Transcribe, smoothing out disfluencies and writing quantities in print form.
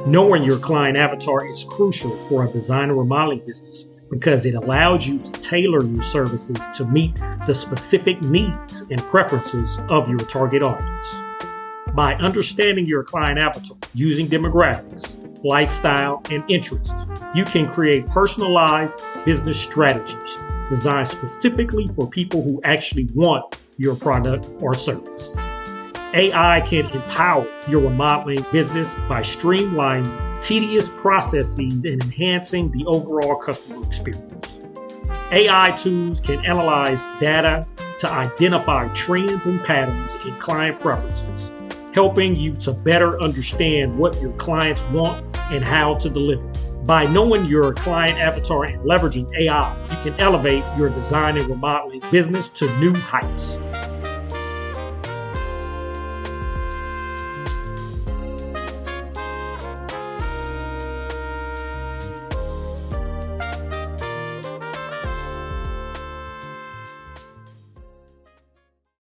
Knowing your client avatar is crucial for a design and remodeling business because it allows you to tailor your services to meet the specific needs and preferences of your target audience. By understanding your client avatar using demographics, lifestyle, and interests, you can create personalized business strategies designed specifically for people who actually want your product or service. AI can empower your remodeling business by streamlining tedious processes and enhancing the overall customer experience. AI tools can analyze data to identify trends and patterns in client preferences, helping you to better understand what your clients want and how to deliver. By knowing your client avatar and leveraging AI, you can elevate your design and remodeling business to new heights.